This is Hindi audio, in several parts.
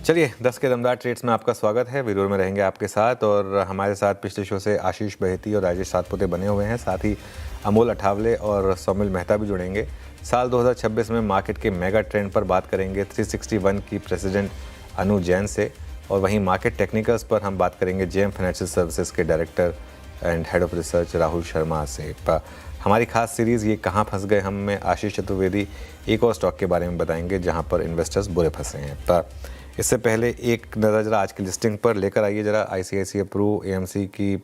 चलिए 10 के दमदार ट्रेड्स में आपका स्वागत है। वीडियो में रहेंगे आपके साथ और हमारे साथ पिछले शो से आशीष बहेती और राजेश सातपुते बने हुए हैं। साथ ही अमोल अठावले और सौमिल मेहता भी जुड़ेंगे। साल 2026 में मार्केट के मेगा ट्रेंड पर बात करेंगे 361 की प्रेसिडेंट अनु जैन से, और वहीं मार्केट टेक्निकल्स पर हम बात करेंगे जेएम फाइनेंशियल सर्विसेज के director and head of research Rahul Sharma से। हमारी खास सीरीज़ ये कहाँ फंस गए हम में आशीष चतुर्वेदी एक और स्टॉक के बारे में बताएंगे जहाँ पर इन्वेस्टर्स बुरे फंसे हैं। इससे पहले एक नज़र जरा आज की लिस्टिंग पर लेकर आइए जरा। आईसीआईसीआई प्रू एएमसी की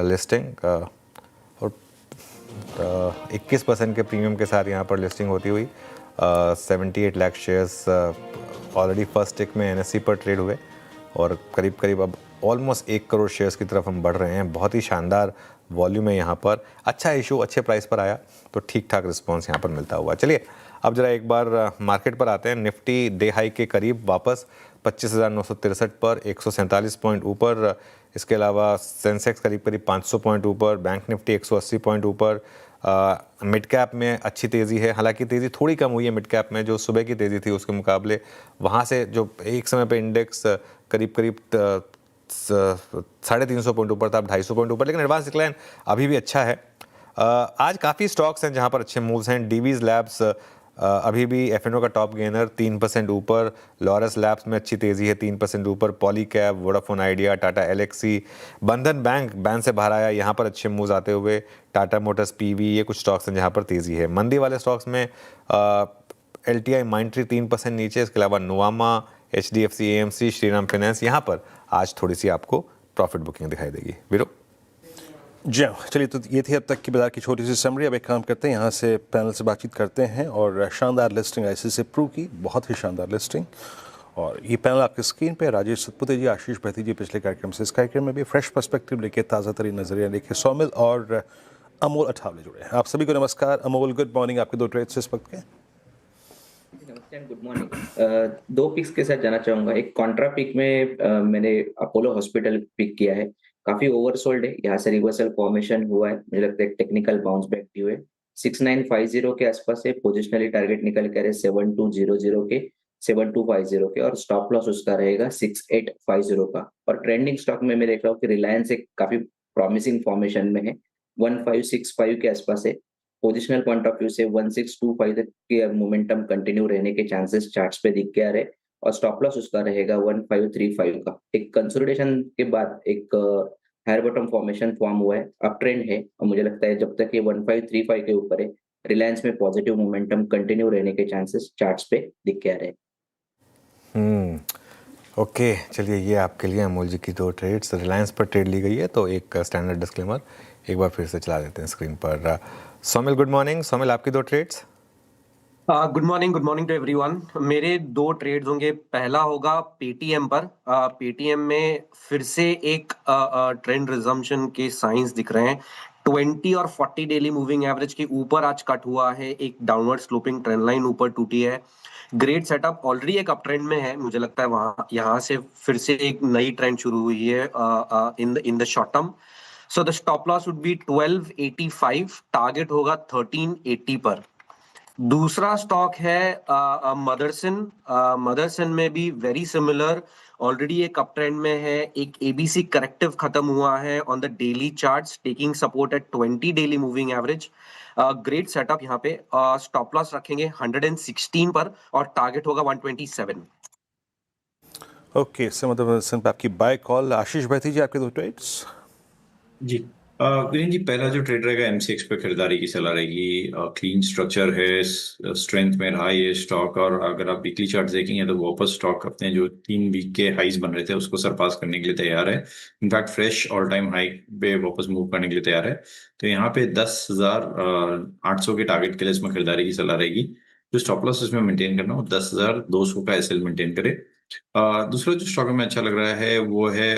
लिस्टिंग और 21% के प्रीमियम के साथ यहाँ पर लिस्टिंग होती हुई 78 लाख शेयर्स ऑलरेडी फर्स्ट टिक में एनएससी पर ट्रेड हुए और करीब करीब अब ऑलमोस्ट 1 करोड़ शेयर्स की तरफ हम बढ़ रहे हैं। बहुत ही शानदार वॉल्यूम है यहाँ पर। अच्छा इशू अच्छे प्राइस पर आया तो ठीक ठाक रिस्पॉन्स यहाँ पर मिलता हुआ। चलिए अब जरा एक बार मार्केट पर आते हैं। निफ्टी डे हाई के करीब वापस 25,963 पर 147 पॉइंट ऊपर। इसके अलावा सेंसेक्स करीब करीब 500 पॉइंट ऊपर, बैंक निफ्टी 180 पॉइंट ऊपर। मिड कैप में अच्छी तेज़ी है, हालांकि तेज़ी थोड़ी कम हुई है मिड कैप में। जो सुबह की तेज़ी थी उसके मुकाबले वहाँ से जो एक समय पे इंडेक्स करीब करीब 350 पॉइंट ऊपर था, अब 250 पॉइंट ऊपर, लेकिन एडवांस डिक्लाइन अभी भी अच्छा है। आज काफ़ी स्टॉक्स हैं जहाँ पर अच्छे मूव्स हैं। डीवीज लैब्स अभी भी एफएनओ का टॉप गेनर 3% ऊपर। लॉरस लैब्स में अच्छी तेज़ी है 3% ऊपर। Polycab, Vodafone Idea, Tata Elxsi, Bandhan bank ban से बाहर आया, यहाँ पर अच्छे मूव्स आते हुए। टाटा मोटर्स, पीवी, ये कुछ स्टॉक्स हैं जहाँ पर तेज़ी है। मंदी वाले स्टॉक्स में एलटीआई माइंट्री 3% नीचे। इसके अलावा Nuvama, HDFC, AMC, Shriram finance, यहाँ पर आज थोड़ी सी आपको प्रॉफिट बुकिंग दिखाई देगी। वीरो जी चलिए, तो ये थी अब तक की बाजार की छोटी सी समरी। अब एक काम करते हैं, यहाँ से पैनल से बातचीत करते हैं और शानदार लिस्टिंग आईसीआईसीआई प्रू की, बहुत ही शानदार लिस्टिंग। और ये पैनल आपकी स्क्रीन पे राजेश सतपुते जी, आशीष बहेती जी पिछले कार्यक्रम से, इस कार्यक्रम में भी फ्रेश पर्सपेक्टिव लेके, ताज़ा तरीन नजरिया लेके सौमिल और अमोल अठावले जुड़े हैं। आप सभी को नमस्कार। Amol, good morning. आपके दो ट्रेड्स इस वक्त के? नमस्ते एंड गुड मॉर्निंग। दो पिक्स के साथ जाना चाहूंगा। एक कॉन्ट्रा पिक में मैंने अपोलो हॉस्पिटल पिक किया है। काफी ओवरसोल्ड है, यहाँ से रिवर्सल फॉर्मेशन हुआ है, मुझे लगता है टेक्निकल बाउंस बैक ड्यू है। 6950 के आसपास है। पोजिशनली टारगेट निकल कर 7200 के, 7250 के, और स्टॉप लॉस उसका रहेगा 6850 का। और ट्रेंडिंग स्टॉक में मैं देख रहा हूँ कि रिलायंस एक काफी प्रॉमिसिंग फॉर्मेशन में है, 1565 के आसपास है। पोजिशनल पॉइंट ऑफ व्यू से 1625 तक के मोमेंटम कंटिन्यू रहने के चांसेस चार्ट्स पे दिख के आ रहे, और स्टॉप लॉस उसका रहेगा 1535 का। एक कंसोलिडेशन के बाद एक हायर बॉटम फॉर्मेशन फॉर्म हुआ है, अप ट्रेंड है, और मुझे लगता है जब तक ये 1535 के ऊपर है, रिलायंस में पॉजिटिव मोमेंटम कंटिन्यू रहने के चांसेस चार्ट्स पे दिख के आ रहे। ओके, चलिए ये आपके लिए अमोल जी की दो ट्रेड्स। रिलायंस पर ट्रेड ली गई है तो एक स्टैंडर्ड डिस्क्लेमर एक बार फिर से चला देते हैं स्क्रीन पर। Saumil, good morning. सौमिल, आपकी दो trades. Good morning to everyone. मेरे दो ट्रेड्स होंगे। पहला होगा पेटीएम पर। पेटीएम में फिर से एक ट्रेंड रिजम्पशन के साइंस दिख रहे हैं। 20 और 40 डेली मूविंग एवरेज के ऊपर आज कट हुआ है, एक डाउनवर्ड स्लोपिंग ट्रेंड लाइन ऊपर टूटी है। ग्रेट सेटअप, ऑलरेडी एक अप ट्रेंड में है, मुझे लगता है वहां यहाँ से फिर से एक नई ट्रेंड शुरू हुई है in the short term. So the stop loss would be 1285, target होगा 1380 पर। दूसरा स्टॉक है मदरसन। मदरसन में भी वेरी सिमिलर, ऑलरेडी एक अप ट्रेंड में है, एक एबीसी करेक्टिव खत्म हुआ है on the daily charts, taking support at 20 daily moving average. Great setup यहाँ पे। स्टॉप लॉस रखेंगे 116 पर और टारगेट होगा 127। ओके, सो मतलब आपकी बाय कॉल। आशीष बहेती जी, आपके दो ट्रेड्स। जी वीरेन जी, पहला जो ट्रेड रहेगा एमसीएक्स पे खरीदारी की सलाह रहेगी। क्लीन स्ट्रक्चर है, स्ट्रेंथ में रहा ये स्टॉक, और अगर आप वीकली चार्ट देखेंगे तो वापस स्टॉक अपने जो 3 वीक के हाईज बन रहे थे उसको सरपास करने के लिए तैयार है। In fact fresh all time high पे वापस मूव करने के लिए तैयार है। तो यहाँ पे 10,800 के टारगेट के लिए इसमें खरीदारी की सलाह रहेगी। जो स्टॉप लॉस इसमें मेंटेन करना, वो 10,200 का एसएल मेंटेन करे। दूसरा जो स्टॉक में अच्छा लग रहा है वो है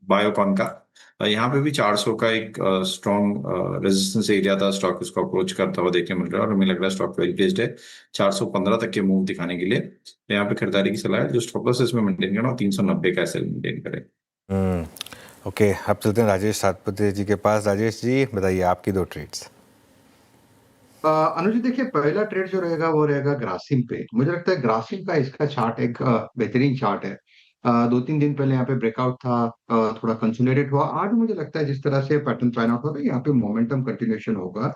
बायोकॉन का। यहाँ पे भी 400 का एक स्ट्रॉन्ग रेजिस्टेंस एरिया था, स्टॉक उसको अप्रोच करता हुआ देखने मिल रहा है, और हमें लग रहा है स्टॉक वेल प्लेस्ड है 415 तक के मूव दिखाने के लिए। तो यहाँ पे खरीदारी की सलाह है। जो स्टॉप लॉस इसमें मेंटेन करना, 390 का एसएल मेंटेन करें। ओके, अब चलते हैं राजेश सातपुते जी के पास। राजेश जी बताइए आपकी दो ट्रेड्स। अनुज जी, देखिए पहला ट्रेड जो रहेगा वो रहेगा ग्रासिम पे। मुझे लगता है ग्रासिम का इसका चार्ट एक बेहतरीन चार्ट है। 2-3 दिन पहले यहाँ पे ब्रेकआउट था, थोड़ा कंसोलिडेट हुआ। आज मुझे लगता है जिस तरह से पैटर्न पैन आउट हो रहा है, यहाँ पे मोमेंटम कंटिन्यूएशन होगा।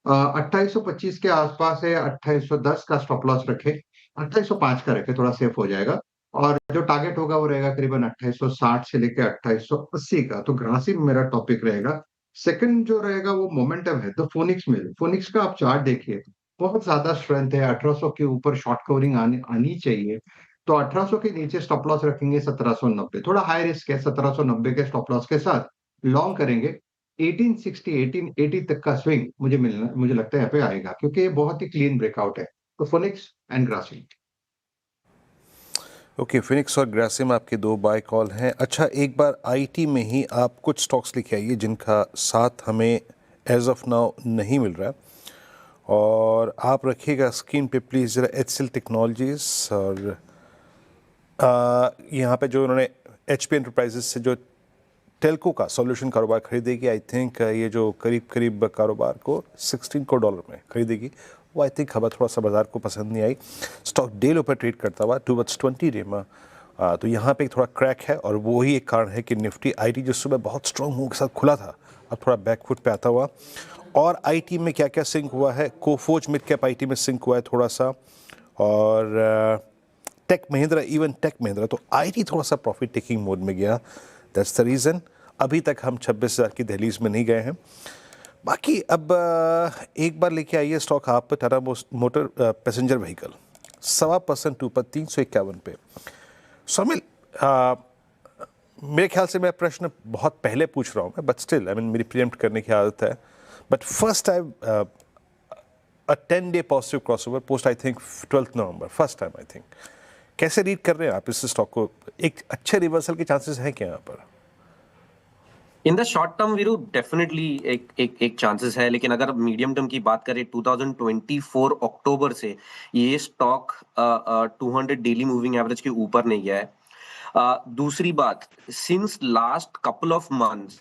2825 के आसपास है, 2810 का स्टॉप लॉस रखे, 2805 का रखे, थोड़ा सेफ हो जाएगा। और जो टारगेट होगा वो रहेगा करीबन 2860 से लेकर 2880 का। तो ग्रासिम मेरा टॉपिक रहेगा। सेकंड जो रहेगा वो मोमेंटम है, तो फोनिक्स में, फोनिक्स का आप चार्ट देखिए, बहुत ज्यादा स्ट्रेंथ है। 1800 के ऊपर शॉर्ट कवरिंग आनी चाहिए। तो 1800 के नीचे स्टॉप लॉस रखेंगे 1790, थोड़ा हाई रिस्क है। 1790 के स्टॉप लॉस के साथ लॉन्ग करेंगे। 1860 1880 तक का स्विंग मुझे लगता है यहाँ पे आएगा, क्योंकि ये बहुत ही क्लीन ब्रेकआउट है। तो phoenix and Grasim. Okay, Phoenix और ग्रासिम आपके दो बाय कॉल हैं। अच्छा, एक बार आईटी में ही आप कुछ स्टॉक्स लिखे आइए जिनका साथ हमें एज ऑफ नाउ नहीं मिल रहा है, और आप रखिएगा स्क्रीन पे प्लीज़ ज़रा एचसीएल टेक्नोलॉजीज। और यहाँ पे जो उन्होंने एचपी एंटरप्राइजेस से जो टेल्को का सॉल्यूशन कारोबार खरीदेगी, आई थिंक ये जो करीब करीब कारोबार को $16 करोड़ में खरीदेगी, वो आई थिंक खबर थोड़ा सा बाजार को पसंद नहीं आई। स्टॉक डे लो पर ट्रेड करता हुआ टूवर्ड्स 20 डे में, तो यहाँ पे एक थोड़ा क्रैक है, और वो ही एक कारण है कि निफ्टी आईटी जो सुबह बहुत स्ट्रॉन्ग मूव के साथ खुला था, अब थोड़ा बैकफुट पे आता हुआ। और आईटी में क्या क्या सिंक हुआ है, कोफोज मिड कैप आईटी में सिंक हुआ है थोड़ा सा, और tech Mahindra, even tech Mahindra, तो आईटी थोड़ा सा प्रॉफिट टेकिंग मोड में गया। दैट्स द रीज़न अभी तक हम 26,000 की दहलीज में नहीं गए हैं। बाकी अब एक बार लेके आइए स्टॉक आप टाटा मोटर पैसेंजर व्हीकल 1.25% ऊपर 351 पे। सोमिल, मेरे ख्याल से मैं प्रश्न बहुत पहले पूछ रहा हूँ मैं, बट स्टिल आई मीन मेरी प्रीएम्प्ट करने की आदत है। But first time a 10-day positive crossover post I think 12 November, first time I think. कैसे रीड कर रहे हैं आप इस स्टॉक को? एक अच्छे रिवर्सल के चांसेस हैं क्या यहाँ पर? In the short term Veeru definitely एक चांसेस है, लेकिन अगर मीडियम टर्म की बात करें 2024 अक्टूबर से ये स्टॉक 200 डेली मूविंग एवरेज के ऊपर नहीं गया है। दूसरी बात, since last couple of months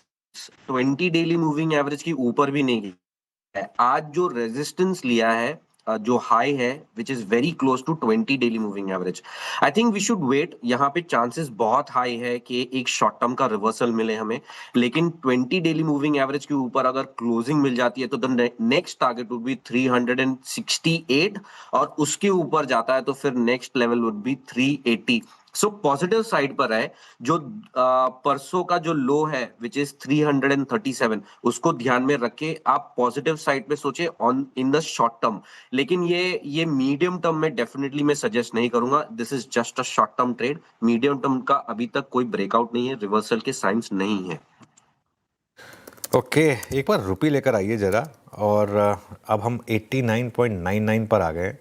20 daily moving average के ऊपर भी नहीं गया है। आज जो रेजिस्टेंस लिया है, जो हाई है which is very close to 20 daily moving average, I think we should wait. यहाँ पे चांसेस बहुत हाई है कि एक शॉर्ट टर्म का रिवर्सल मिले हमें, लेकिन 20 डेली मूविंग एवरेज के ऊपर अगर क्लोजिंग मिल जाती है तो the next target would be 368, और उसके ऊपर जाता है तो फिर next level would be 380। So positive side पर है। जो परसों का जो लो है विच इज 337, उसको ध्यान में रखे आप पॉजिटिव साइड पे सोचे on in the short term. लेकिन ये मीडियम टर्म में डेफिनेटली मैं सजेस्ट नहीं करूंगा। This is just a short term trade. Medium term का अभी तक कोई ब्रेकआउट नहीं है, रिवर्सल के साइंस नहीं है। ओके, एक बार रुपी लेकर आइए ज़रा। और अब हम 89.99 पर आ गए,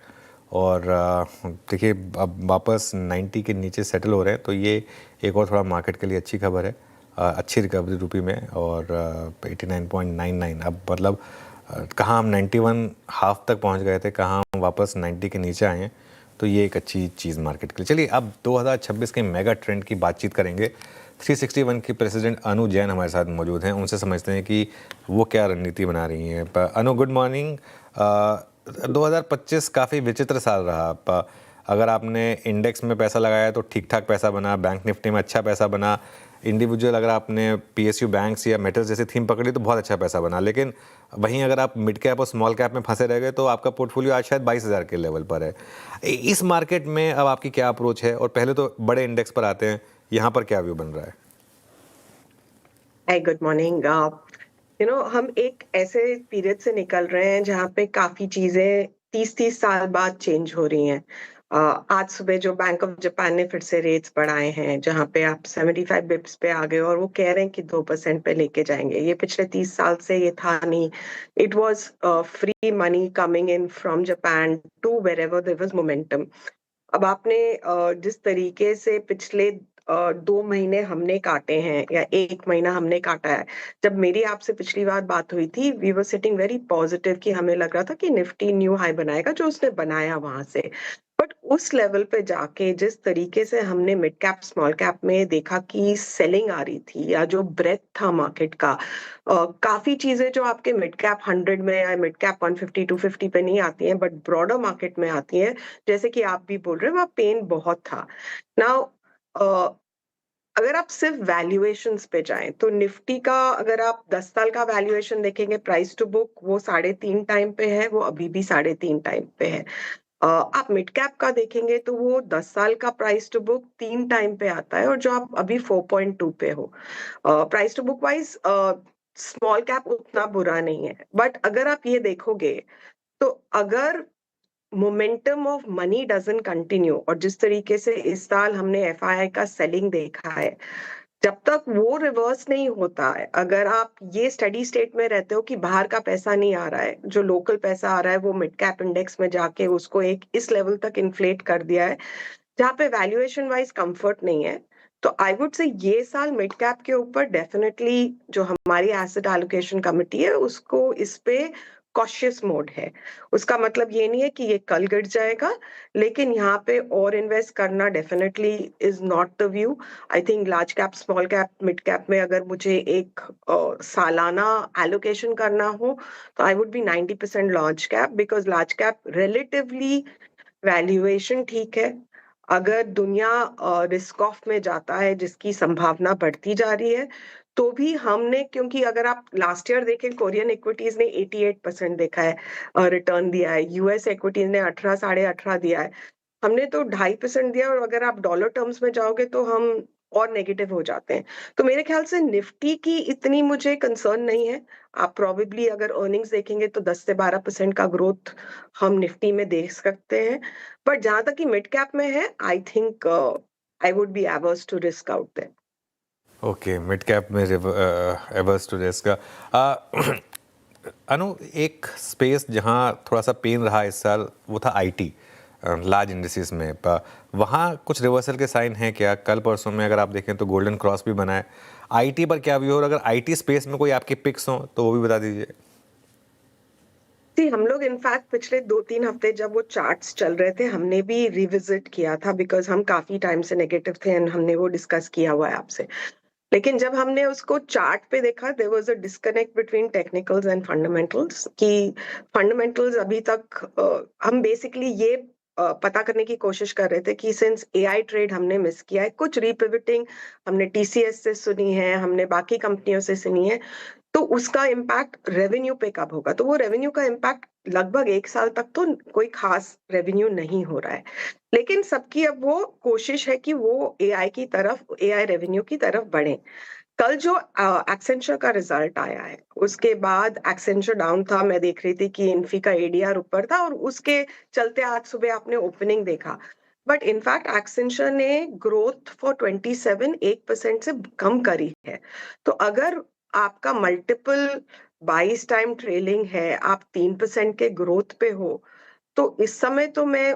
और देखिए अब वापस 90 के नीचे सेटल हो रहे हैं, तो ये एक और थोड़ा मार्केट के लिए अच्छी खबर है। अच्छी रिकवरी रुपी में, और 89.99 अब मतलब कहाँ हम 91 हाफ तक पहुंच गए थे, कहाँ हम वापस 90 के नीचे आए हैं, तो ये एक अच्छी चीज़ मार्केट के लिए। चलिए अब 2026 के मेगा ट्रेंड की बातचीत करेंगे। 361 के प्रेसिडेंट अनु जैन हमारे साथ मौजूद हैं, उनसे समझते हैं कि वो क्या रणनीति बना रही हैं। अनु, गुड मॉर्निंग। 2025 काफ़ी विचित्र साल रहा। अगर आपने इंडेक्स में पैसा लगाया तो ठीक ठाक पैसा बना, बैंक निफ्टी में अच्छा पैसा बना, इंडिविजुअल अगर आपने पीएसयू बैंक्स या मेटल्स जैसे थीम पकड़ी तो बहुत अच्छा पैसा बना। लेकिन वहीं अगर आप मिड कैप और स्मॉल कैप में फंसे रह गए तो आपका पोर्टफोलियो आज शायद 22,000 के लेवल पर है। इस मार्केट में अब आपकी क्या अप्रोच है? और पहले तो बड़े इंडेक्स पर आते हैं, यहाँ पर क्या व्यू बन रहा है? हाय, गुड मॉर्निंग। हम एक ऐसे पीरियड से निकल रहे हैं जहाँ पे काफी चीजें 30-30 साल बाद चेंज हो रही हैं। आज सुबह जो बैंक ऑफ जापान ने फिर से रेट्स बढ़ाए हैं, जहाँ पे आप 75 बिप्स पे आ गए, और वो कह रहे हैं कि 2% पे लेके जाएंगे। ये पिछले 30 साल से ये था नहीं। It was free money coming in from Japan to wherever there was momentum. अब आपने जिस तरीके से पिछले 2 महीने हमने काटे हैं या 1 महीना हमने काटा है। जब मेरी आपसे पिछली बार बात हुई थी, we were sitting very positive कि हमें लग रहा था कि निफ्टी न्यू हाई बनाएगा, जो उसने बनाया वहां से। बट उस लेवल पे जाके जिस तरीके से हमने मिड कैप स्मॉल कैप में देखा कि सेलिंग आ रही थी या जो ब्रेथ था मार्केट का, काफी चीजें जो आपके मिड कैप 100 में या मिड कैप 150 250 पे नहीं आती हैं बट ब्रॉडर मार्केट में आती हैं, जैसे कि आप भी बोल रहे हैं, वहाँ पेन बहुत था। नाउ अगर आप सिर्फ वैल्यूएशंस पे जाएं तो निफ्टी का अगर आप 10 साल का वैल्यूएशन देखेंगे प्राइस टू बुक, वो 3.5 टाइम पे है, वो अभी भी 3.5 टाइम पे है। आप मिड कैप का देखेंगे तो वो 10 साल का प्राइस टू बुक 3 टाइम पे आता है, और जो आप अभी 4.2 पे हो। Price to book wise small cap उतना बुरा नहीं है, बट अगर आप ये देखोगे तो अगर momentum of money doesn't continue, और जिस तरीके से इस साल हमने एफआईआई का सेलिंग देखा है, जब तक वो रिवर्स नहीं होता है, अगर आप ये स्टडी स्टेट में रहते हो कि बाहर का पैसा नहीं आ रहा है, जो लोकल पैसा आ रहा है वो मिड कैप इंडेक्स में जाके उसको एक इस लेवल तक इन्फ्लेट कर दिया है जहाँ पे वैल्यूएशन वाइज कंफर्ट नहीं है, तो आई वुड से ये साल मिड कैप के ऊपर डेफिनेटली जो हमारी एसेट एलोकेशन कमिटी है उसको इस पे कॉशियस मोड है। उसका मतलब ये नहीं है कि ये कल गिर जाएगा, लेकिन यहाँ पे और इन्वेस्ट करना definitely is not the view. I think large cap small cap mid cap में अगर मुझे एक सालाना एलोकेशन करना हो तो आई would B 90% large cap, because large cap relatively valuation ठीक है। अगर दुनिया रिस्क ऑफ में जाता है जिसकी संभावना बढ़ती जा रही है, तो भी हमने, क्योंकि अगर आप लास्ट ईयर देखें कोरियन इक्विटीज ने 88% देखा है रिटर्न दिया है, यूएस इक्विटीज ने 18 18.5 दिया है, हमने तो 2.5% दिया, और अगर आप डॉलर टर्म्स में जाओगे तो हम और नेगेटिव हो जाते हैं। तो मेरे ख्याल से निफ्टी की इतनी मुझे कंसर्न नहीं है। आप प्रोबेबली अगर अर्निंग्स देखेंगे तो 10 से 12% का ग्रोथ हम निफ्टी में देख सकते हैं, बट जहां तक कि मिड कैप में है, I think I would be averse to risk out there. Okay, mid cap में एवर्स टू रिस्क का अनु, एक स्पेस जहां थोड़ा सा पेन रहा इस साल वो था आईटी लार्ज इंडस्ट्रीज में। वहाँ कुछ रिवर्सल के साइन हैं क्या? कल परसों में अगर आप देखें तो गोल्डन क्रॉस भी बना है। आईटी पर क्या व्यू, और अगर आईटी स्पेस में कोई आपके पिक्स हो तो वो भी बता दीजिए। जी, हम लोग इनफैक्ट पिछले 2-3 हफ्ते जब वो चार्ट्स चल रहे थे हमने भी रिविजिट किया था, बिकॉज हम काफी टाइम से नेगेटिव थे एंड हमने वो डिस्कस किया हुआ है आपसे। लेकिन जब हमने उसको चार्ट पे देखा, there was a disconnect between technicals and fundamentals, कि फंडामेंटल्स अभी तक हम बेसिकली ये पता करने की कोशिश कर रहे थे कि सिंस एआई ट्रेड हमने मिस किया है, कुछ रीपिविटिंग हमने टीसीएस से सुनी है, हमने बाकी कंपनियों से सुनी है, तो उसका इम्पैक्ट रेवेन्यू पे कब होगा। तो वो रेवेन्यू का इम्पैक्ट लगभग 1 साल तक तो कोई खास रेवेन्यू नहीं हो रहा है, लेकिन सबकी अब वो कोशिश है कि वो एआई की तरफ, एआई रेवेन्यू की तरफ बढ़े। कल जो एक्सेंचर का रिजल्ट आया है उसके बाद एक्सेंचर डाउन था, मैं देख रही थी कि इन्फी का एडीआर ऊपर था और उसके चलते आज सुबह आपने ओपनिंग देखा, बट इनफैक्ट एक्सेंचर ने ग्रोथ फॉर 27 1% से कम करी है। तो अगर आपका मल्टीपल 22 टाइम ट्रेलिंग है, आप 3% के ग्रोथ पे हो, तो इस समय तो मैं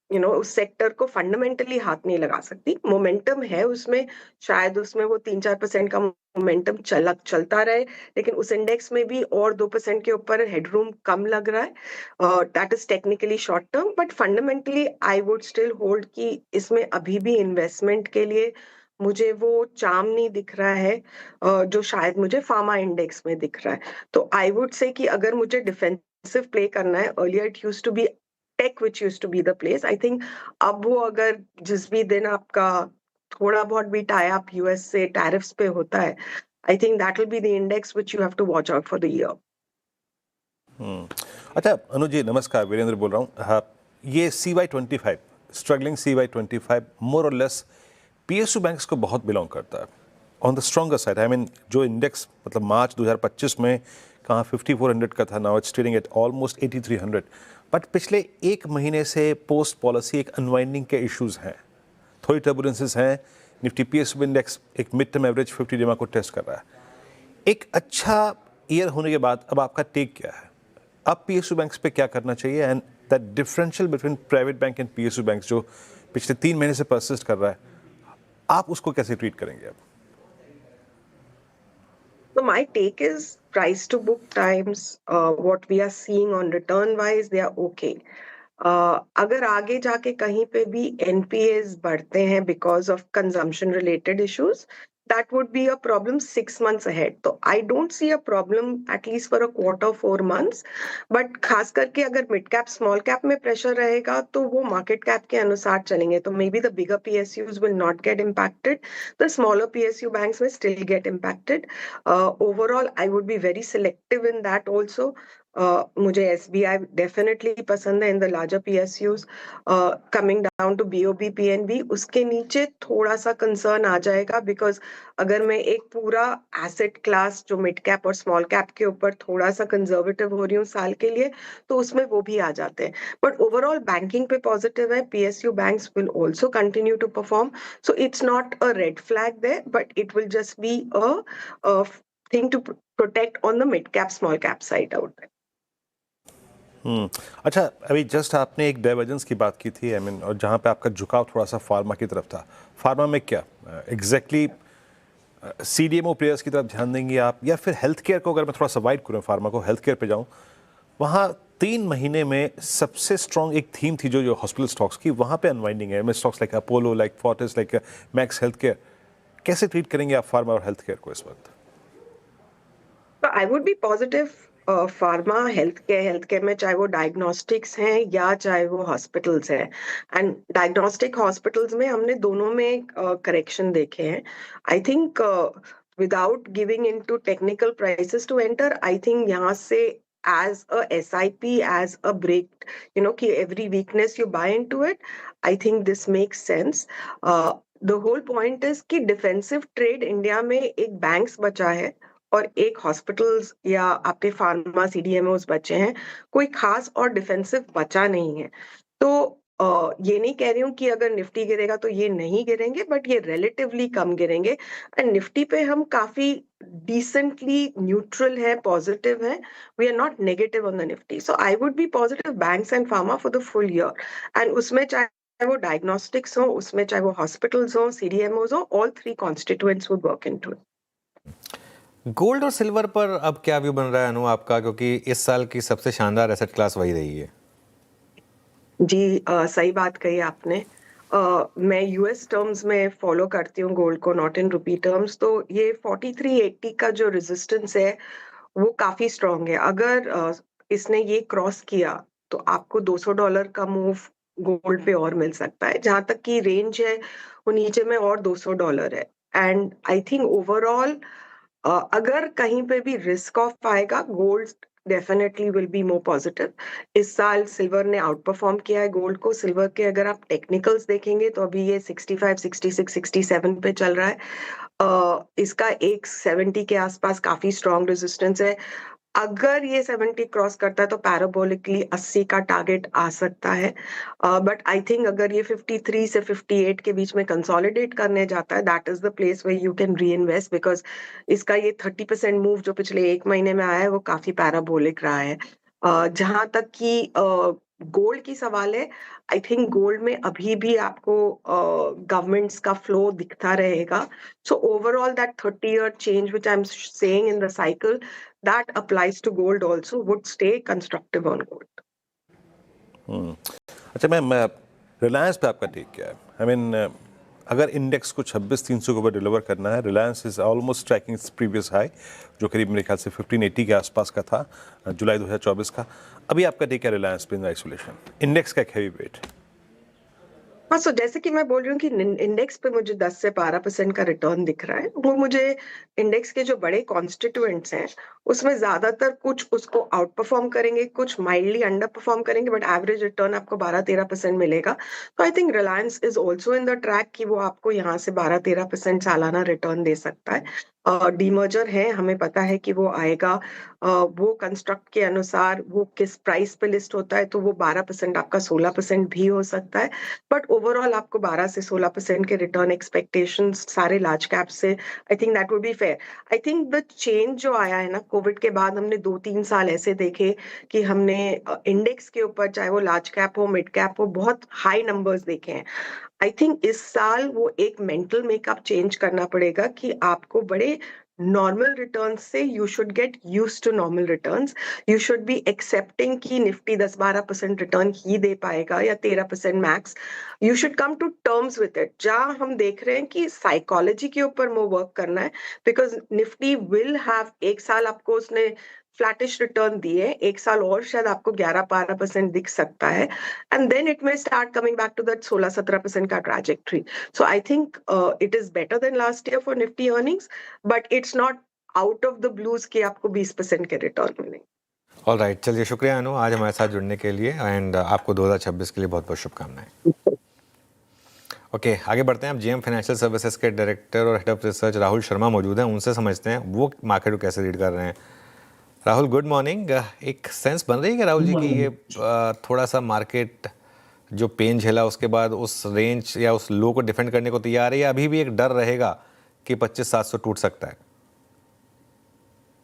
उस सेक्टर को फंडामेंटली हाथ नहीं लगा सकती। मोमेंटम है उसमें, शायद उसमें वो 3-4% का मोमेंटम चलता रहे, लेकिन उस इंडेक्स में भी और 2% के ऊपर हेडरूम कम लग रहा है। That is technically short term, but fundamentally I would still hold कि इसमें अभी भी इन्वेस्टमेंट के लिए मुझे वो चार्म नहीं दिख रहा है जो शायद मुझे फार्मा इंडेक्स में दिख रहा है। तो आई वुड से कि अगर मुझे डिफेंसिव प्ले करना है, earlier it used to be tech which used to be the place, I think अब वो अगर जिस भी दिन आपका थोड़ा बहुत भी टाई अप यूएस से टैरिफ्स पे होता है, I think that will be the index which you have to watch out for the year. अच्छा अनुज जी, नमस्कार, वीरेंद्र बोल रहा हूँ। हाँ, ये CY25 स्ट्रगलिंग CY25 मोर और लेस PSU बैंक्स को बहुत बिलोंग करता है on the stronger side. I mean जो इंडेक्स मतलब मार्च 2025 में कहाँ 5400 का था, now it's trading at almost 8300। But पिछले एक महीने से पोस्ट पॉलिसी एक अनवाइंडिंग के इश्यूज हैं, थोड़ी टर्बुलेंसेस हैं। निफ्टी PSU इंडेक्स एक मिड टर्म एवरेज 50 डेमा को टेस्ट कर रहा है। एक अच्छा ईयर होने के बाद अब आपका टेक क्या है? अब PSU बैंक्स पे क्या करना चाहिए, and that differential between private bank and PSU banks जो पिछले 3 महीने से परसिस्ट कर रहा है, आप उसको कैसे ट्रीट करेंगे अब? So my take is price to book times, what we are seeing on return wise, they are okay. अगर आगे जाके कहीं पे भी NPAs बढ़ते हैं because of consumption related issues, that would be a problem 6 months ahead. तो I don't see a problem at least for a quarter, 4 months. But खास करके अगर मिड कैप स्मॉल कैप में प्रेशर रहेगा तो वो मार्केट कैप के अनुसार चलेंगे. तो may be the bigger PSUs will not get impacted. The smaller PSU banks will still get impacted. Overall, I would be very selective in that also. मुझे SBI डेफिनेटली पसंद है in the larger PSUs. Coming down to BOB PNB उसके नीचे थोड़ा सा कंसर्न आ जाएगा बिकॉज अगर मैं एक पूरा एसेट क्लास जो मिड कैप और स्मॉल कैप के ऊपर थोड़ा सा कंजर्वेटिव हो रही हूँ साल के लिए तो उसमें वो भी आ जाते हैं. बट ओवरऑल बैंकिंग पे पॉजिटिव है. PSU banks will also continue to perform. So it's not a red flag there but it will just be a thing to protect on the mid cap small cap side out there. अच्छा, अभी जस्ट आपने एक डाइवर्जेंस की बात की थी आई मीन, और जहाँ पे आपका झुकाव थोड़ा सा फार्मा की तरफ था. फार्मा में क्या एग्जैक्टली CDMO प्लेयर्स की तरफ ध्यान देंगे आप, या फिर हेल्थ केयर को अगर मैं थोड़ा सा वाइड करूँ फार्मा को, हेल्थ केयर पे जाऊँ, वहाँ 3 महीने में सबसे स्ट्रॉन्ग एक थीम थी जो हॉस्पिटल स्टॉक्स की, वहाँ पे अनवाइंडिंग है. मैं stocks like Apollo, like Fortis, like max health care, कैसे ट्रीट करेंगे आप फार्मा और हेल्थ केयर को इस वक्त? आई would be positive pharma health care में, चाहे वो डायग्नोस्टिक्स हैं या चाहे वो हॉस्पिटल्स हैं. एंड डायग्नोस्टिक हॉस्पिटल्स में हमने दोनों में करेक्शन देखे हैं. I think without giving into technical prices to enter, I think यहाँ से as a SIP, as a break, कि every weakness you buy into it, I think this makes sense. The whole point is कि defensive trade इंडिया में एक बैंक्स बचा है और एक हॉस्पिटल्स या आपके फार्मा CDMOs बचे हैं. कोई खास और डिफेंसिव बचा नहीं है. तो ये नहीं कह रही हूँ कि अगर निफ्टी गिरेगा तो ये नहीं गिरेंगे बट ये रिलेटिवली कम गिरेंगे. एंड निफ्टी पे हम काफी डिसेंटली न्यूट्रल है, पॉजिटिव है. We are not negative on the Nifty. So I would be positive banks and pharma for the full year. And उसमें चाहे वो डायग्नोस्टिक्स हो, उसमें चाहे वो हॉस्पिटल्स हो, CDMOs हो, all 3 constituents would work into it. Gold और सिल्वर पर अब क्या व्यू बन रहा है अनु आपका, क्योंकि इस साल की सबसे शानदार एसेट क्लास वही रही है? जी, सही बात कही आपने. मैं US टर्म्स में फॉलो करती हूँ गोल्ड को, नॉट इन रुपी टर्म्स. तो ये 4380 का जो रेजिस्टेंस है वो काफी स्ट्रांग है. अगर इसने ये क्रॉस किया तो आपको $200 का मूव गोल्ड पे और मिल सकता है. जहां तक की रेंज है वो नीचे में और $200 है. एंड आई थिंक ओवरऑल अगर कहीं पे भी रिस्क ऑफ आएगा, gold definitely will be more positive. इस साल सिल्वर ने आउट परफॉर्म किया है गोल्ड को. सिल्वर के अगर आप टेक्निकल्स देखेंगे तो अभी ये 65, 66, 67 पे चल रहा है. इसका एक 70 के आसपास काफी स्ट्रॉन्ग रेजिस्टेंस है. अगर ये 70 क्रॉस करता है तो पैराबोलिकली 80 का टारगेट आ सकता है. बट आई थिंक अगर ये 53 से 58 के बीच में कंसोलिडेट करने जाता है, that is the place where you can reinvest. Because इसका ये 30% मूव जो पिछले 1 महीने में आया है वो काफी पैराबोलिक रहा है. जहां तक कि गोल्ड की सवाल है, आई थिंक गोल्ड में अभी भी आपको गवर्नमेंट्स का फ्लो दिखता रहेगा. So overall that 30-year change which I'm saying in the cycle, that applies to gold also, would stay constructive on gold. अच्छा मैम, रिलायंस पे आपका टेक क्या है? आई मीन, अगर इंडेक्स को 26,300 के ऊपर डिलीवर करना है, Reliance is almost tracking previous high जो करीब मेरे ख्याल से 1580 के आसपास का था जुलाई 2024 का. अभी आपका टेक है रिलायंस पे इन आइसोलेशन, इंडेक्स का एक हैवी वेट? हाँ, सो जैसे कि मैं बोल रही हूँ कि इंडेक्स पे मुझे 10 से 12% का रिटर्न दिख रहा है. वो मुझे इंडेक्स के जो बड़े कॉन्स्टिट्यूएंट्स हैं उसमें ज्यादातर कुछ उसको आउट परफॉर्म करेंगे, कुछ माइल्डली अंडर परफॉर्म करेंगे, बट एवरेज रिटर्न आपको 12-13% मिलेगा. तो I think Reliance is also in the track कि वो आपको यहाँ से 12-13% सालाना रिटर्न दे सकता है. डीमर्जर है, हमें पता है कि वो आएगा. वो कंस्ट्रक्ट के अनुसार वो किस प्राइस पे लिस्ट होता है तो वो 12% आपका 16% भी हो सकता है. बट ओवरऑल आपको 12 से 16% के रिटर्न एक्सपेक्टेशंस सारे लार्ज कैप से, आई think that would be fair. I think the change जो आया है ना कोविड के बाद, हमने 2-3 साल ऐसे देखे कि हमने इंडेक्स के ऊपर चाहे वो लार्ज कैप हो, मिड कैप हो, बहुत हाई नंबर्स देखे हैं. आई थिंक इस साल वो एक मेंटल मेकअप चेंज करना पड़ेगा कि आपको बड़े नॉर्मल रिटर्न्स से you should get use to normal returns. You should be accepting कि निफ्टी 10-12% रिटर्न ही दे पाएगा या 13% max. You should come to terms with it. जहां हम देख रहे हैं कि साइकोलॉजी के ऊपर वो वर्क करना है, बिकॉज निफ्टी विल हैव, एक साल आपको उसने फ्लैटिश रिटर्न दिए, एक साल और शायद आपको 11-12% दिख सकता है, and then it may start coming back to that 16-17% का trajectory. So I think it is better than last year for Nifty earnings, but it's not out of the blues कि आपको 20% के रिटर्न मिले. ऑल राइट, चलिए शुक्रिया अनु आज हमारे साथ जुड़ने के लिए, एंड आपको 2026 के लिए बहुत बहुत शुभकामनाएं. ओके, आगे बढ़ते हैं. अब जीएम फाइनेंशियल सर्विसेज के डायरेक्टर और head of research Rahul Sharma मौजूद हैं, उनसे समझते हैं वो मार्केट को कैसे रीड कर रहे हैं. Rahul, good morning. एक सेंस बन रही है कि राहुल जी कि ये थोड़ा सा मार्केट जो पेन झेला उसके बाद उस रेंज या उस लो को डिफेंड करने को तैयार है, या अभी भी एक डर रहेगा कि 25,700 टूट सकता है?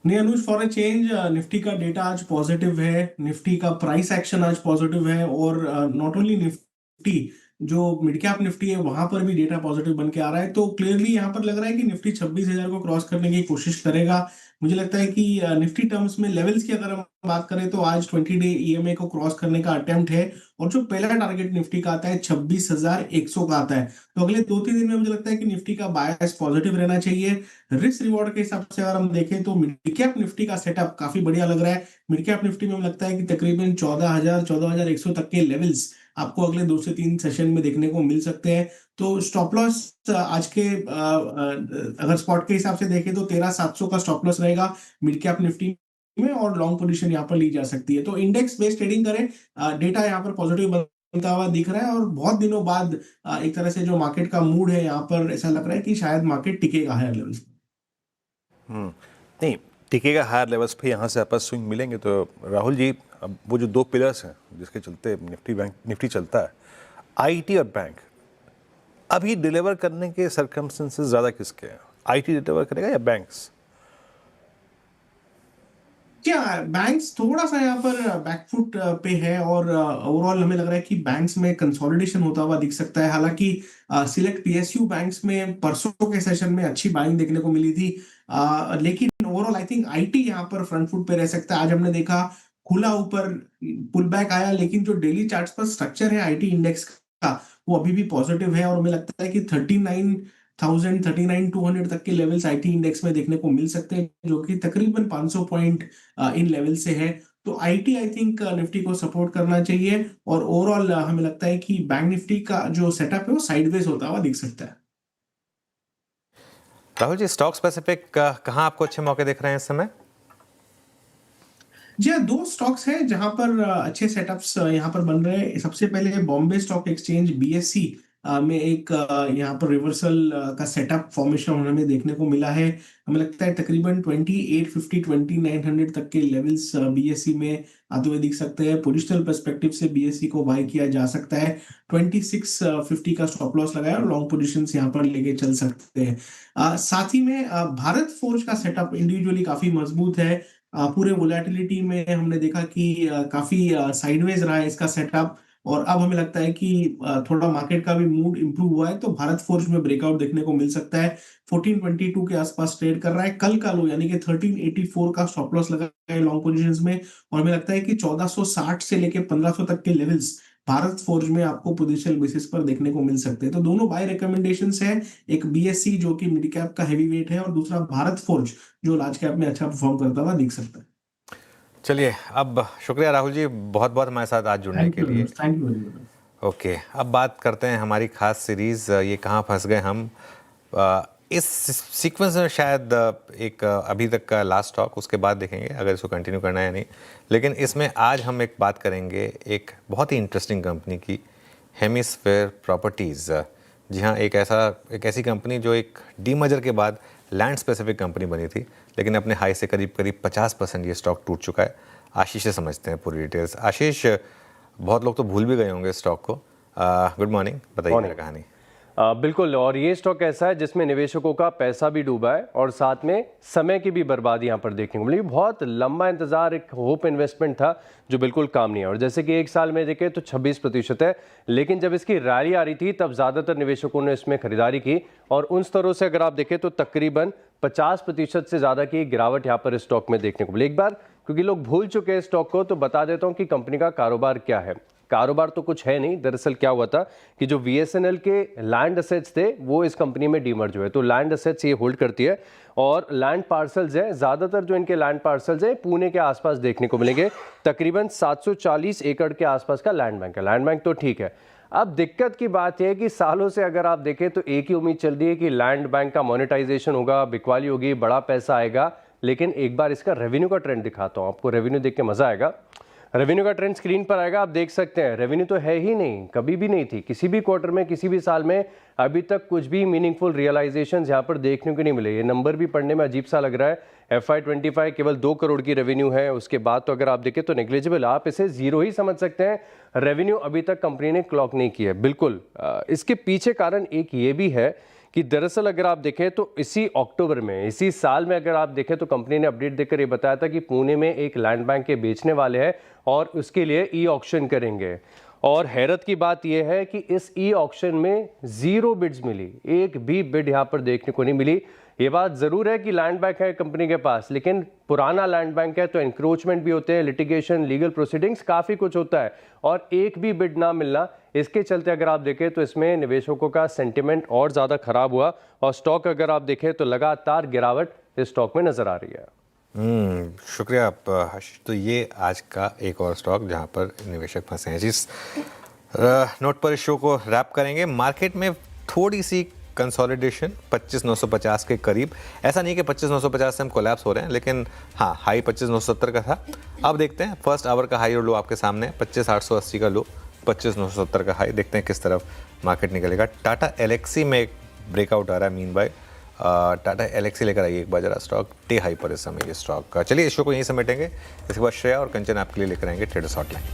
नहीं अनुज, फॉर अ चेंज निफ्टी का डेटा आज पॉजिटिव है, निफ्टी का प्राइस एक्शन आज पॉजिटिव है, और नॉट ओनली निफ्टी, जो मिड कैप निफ्टी है वहां पर भी डेटा पॉजिटिव बन के आ रहा है. तो क्लियरली यहाँ पर लग रहा है कि निफ्टी 26,000 को क्रॉस करने की कोशिश करेगा. मुझे लगता है कि निफ्टी टर्म्स में लेवल्स की अगर हम बात करें तो आज 20 डे ईएमए को क्रॉस करने का अटेम्प्ट है, और जो पहला टारगेट निफ्टी का आता है 26,100 का आता है. तो अगले 2-3 दिन में मुझे लगता है कि निफ्टी का बायस पॉजिटिव रहना चाहिए. रिस्क रिवॉर्ड के हिसाब से अगर हम देखें तो मिड कैप निफ्टी का सेटअप काफी बढ़िया लग रहा है. मिड कैप निफ्टी में मुझे लगता है कि तकरीबन 14,100 तक के लेवल्स आपको अगले 2 से 3 सेशन में देखने को मिल सकते हैं. तो स्टॉप लॉस आज के अगर स्पॉट के हिसाब से देखें तो 13,700 का स्टॉप लॉस रहेगा मिड कैप निफ्टी में, और लॉन्ग पोजीशन यहाँ पर ली जा सकती है. तो इंडेक्स बेस्ड ट्रेडिंग करें. डेटा यहाँ पर पॉजिटिव बनता हुआ दिख रहा है, और बहुत दिनों बाद एक तरह से जो मार्केट का मूड है यहाँ पर ऐसा लग रहा है कि शायद मार्केट टिकेगा हायर लेवल्स. नहीं टिकेगा हायर लेवल्स पे, यहाँ से आपस स्विंग मिलेंगे. तो राहुल जी, अब वो जो 2 पिलर्स हैं जिसके चलते निफ्टी चलता है, आईटी और बैंक, अभी डिलीवर करने के सर्कमस्टेंसेस ज़्यादा किसके हैं? आईटी डिलीवर करेगा या बैंक्स? क्या बैंक्स थोड़ा सा यहाँ पर बैकफुट पे है, और ओवरऑल हमें लग रहा है कि बैंक्स में कंसोलिडेशन होता हुआ दिख सकता है. हालांकि सिलेक्ट पीएसयू बैंक्स में परसों के सेशन में अच्छी बाइंग देखने को मिली थी, लेकिन ओवरऑल आई थिंक आईटी यहाँ पर फ्रंट फुट पे रह सकता है. आज हमने देखा खुला ऊपर पुल बैक आया, लेकिन जो डेली चार्ट्स पर स्ट्रक्चर है आईटी इंडेक्स का वो अभी भी पॉजिटिव है, और हमें लगता है कि 39,200 तक के लेवल्स आईटी इंडेक्स में देखने को मिल सकते हैं, जो कि तकरीबन 500 पॉइंट इन लेवल से है. तो आईटी आई थिंक निफ्टी को सपोर्ट करना चाहिए, और ओवरऑल हमें लगता है कि बैंक निफ्टी का जो सेटअप है वो साइडवेज होता हुआ दिख सकता है. राहुल जी, स्टॉक स्पेसिफिक कहाँ आपको अच्छे मौके दिख रहे हैं इस समय? जी हाँ, 2 स्टॉक्स हैं जहां पर अच्छे सेटअप्स यहाँ पर बन रहे हैं. सबसे पहले बॉम्बे स्टॉक एक्सचेंज बीएससी में एक यहाँ पर रिवर्सल का सेटअप फॉर्मेशन हमें देखने को मिला है. हमें लगता है तकरीबन 2850 2900 तक के लेवल्स बीएससी में आते हुए दिख सकते हैं. पोजिशनल पर्सपेक्टिव से बीएससी को बाय किया जा सकता है. 2650 का स्टॉप लॉस लगाया और लॉन्ग पोजीशंस यहाँ पर लेके चल सकते हैं. साथ ही में भारत फोर्ज का सेटअप इंडिविजुअली काफी मजबूत है. पूरे वोलेटिलिटी में हमने देखा कि काफी साइडवेज रहा है इसका सेटअप, और अब हमें लगता है कि थोड़ा मार्केट का भी मूड इंप्रूव हुआ है, तो भारत फोर्ज में ब्रेकआउट देखने को मिल सकता है. 1422 के आसपास ट्रेड कर रहा है. कल का लो यानी कि 1384 का स्टॉप लॉस लगा है लॉन्ग पोजीशंस में, और हमें लगता है कि 1460 से लेके 1500 तक के लेवल्स भारत फोर्ज में आपको पोजिशनल बेसिस पर देखने को मिल सकते हैं. तो दोनों बाय रिकमेंडेशंस हैं, एक बीएससी जो कि मिड कैप का हैवी वेट है, और दूसरा भारत फोर्ज जो लार्ज कैप में अच्छा परफॉर्म करता हुआ दिख सकता है. चलिए, अब शुक्रिया राहुल जी बहुत बहुत हमारे साथ आज जुड़ने के लिए. Thank you very much. Okay, अब बात करते हैं हमारी खास सीरीज़ ये कहाँ फंस गए हम. इस सीक्वेंस में शायद एक अभी तक का लास्ट टॉक, उसके बाद देखेंगे अगर इसको कंटिन्यू करना है या नहीं. लेकिन इसमें आज हम एक बात करेंगे एक बहुत ही इंटरेस्टिंग कंपनी की, हेमिस्फेयर प्रॉपर्टीज़. जी हाँ, एक ऐसी कंपनी जो एक डीमर्जर के बाद लैंड स्पेसिफिक कंपनी बनी थी, लेकिन अपने हाई से करीब 50% ये स्टॉक टूट चुका है. आशीष से समझते हैं पूरी डिटेल्स. आशीष, बहुत लोग तो भूल भी गए होंगे स्टॉक को. गुड मॉर्निंग, बताइए मेरा कहानी. बिल्कुल, और ये स्टॉक ऐसा है जिसमें निवेशकों का पैसा भी डूबा है और साथ में समय की भी बर्बादी यहाँ पर देखने को मिली। बहुत लंबा इंतजार, एक होप इन्वेस्टमेंट था जो बिल्कुल काम नहीं है। और जैसे कि एक साल में देखें तो 26% है, लेकिन जब इसकी रैली आ रही थी तब ज़्यादातर निवेशकों ने इसमें खरीदारी की और उन स्तरों से अगर आप देखें तो तकरीबन 50% से ज़्यादा की गिरावट यहाँ पर इस स्टॉक में देखने को मिली। एक बार क्योंकि लोग भूल चुके हैं स्टॉक को, तो बता देता हूँ कि कंपनी का कारोबार क्या है। कारोबार तो कुछ है नहीं, दरअसल क्या हुआ था कि जो VSNL के लैंड एसेट्स थे वो इस कंपनी में डीमर्ज हुए, तो लैंड एसेट्स ये होल्ड करती है और लैंड पार्सल्स हैं, ज़्यादातर जो इनके लैंड पार्सल्स हैं पुणे के आसपास देखने को मिलेंगे। तकरीबन 740 एकड़ के आसपास का लैंड बैंक है। लैंड बैंक तो ठीक है, अब दिक्कत की बात यह है कि सालों से अगर आप देखें तो एक ही उम्मीद चल रही है कि लैंड बैंक का मोनेटाइजेशन होगा, बिकवाली होगी, बड़ा पैसा आएगा। लेकिन एक बार इसका रेवेन्यू का ट्रेंड दिखाता हूँ आपको, रेवेन्यू देख के मजा आएगा। रेवेन्यू का ट्रेंड स्क्रीन पर आएगा, आप देख सकते हैं रेवेन्यू तो है ही नहीं, कभी भी नहीं थी किसी भी क्वार्टर में, किसी भी साल में अभी तक कुछ भी मीनिंगफुल रियलाइजेशन यहाँ पर देखने को नहीं मिले। ये नंबर भी पढ़ने में अजीब सा लग रहा है। FY25 केवल 2 करोड़ की रेवेन्यू है, उसके बाद तो अगर आप देखें तो नेग्लिजिबल, आप इसे जीरो ही समझ सकते हैं। रेवेन्यू अभी तक कंपनी ने क्लॉक नहीं की है। बिल्कुल इसके पीछे कारण एक ये भी है कि दरअसल अगर आप देखें तो इसी अक्टूबर में, इसी साल में अगर आप देखें तो कंपनी ने अपडेट देकर ये बताया था कि पुणे में एक लैंड बैंक के बेचने वाले हैं और उसके लिए ई ऑक्शन करेंगे। और हैरत की बात यह है कि इस ई ऑक्शन में 0 बिड्स मिली, एक भी बिड यहाँ पर देखने को नहीं मिली। ये बात ज़रूर है कि लैंड बैंक है कंपनी के पास, लेकिन पुराना लैंड बैंक है तो इंक्रोचमेंट भी होते हैं, लिटिगेशन, लीगल प्रोसीडिंग्स, काफ़ी कुछ होता है और एक भी बिड ना मिलना, इसके चलते अगर आप देखें तो इसमें निवेशकों का सेंटिमेंट और ज़्यादा खराब हुआ और स्टॉक अगर आप देखें तो लगातार गिरावट इस स्टॉक में नज़र आ रही है। शुक्रिया आप आशीष। तो ये आज का एक और स्टॉक जहाँ पर निवेशक फंसे हैं। जिस नोट पर इस शो को रैप करेंगे, मार्केट में थोड़ी सी कंसोलिडेशन 25,950 के करीब। ऐसा नहीं कि 25,950 से हम कोलैप्स हो रहे हैं, लेकिन हाँ, हाई 25,970 का था। अब देखते हैं फर्स्ट आवर का हाई और लो आपके सामने है, 25,880 का लो, 25,970 का हाई। देखते हैं किस तरफ मार्केट निकलेगा। टाटा एलेक्सी में एक ब्रेकआउट आ रहा है। मीन बाय टाटा एलेक्सी लेकर आइए एक बार जरा स्टॉक, डे हाई पर इस समय ये स्टॉक का। चलिए इस शो को यहीं समेटेंगे, इसके बाद श्रेया और कंचन आपके लिए लेकर आएंगे ट्रेडर्स हॉटलाइन।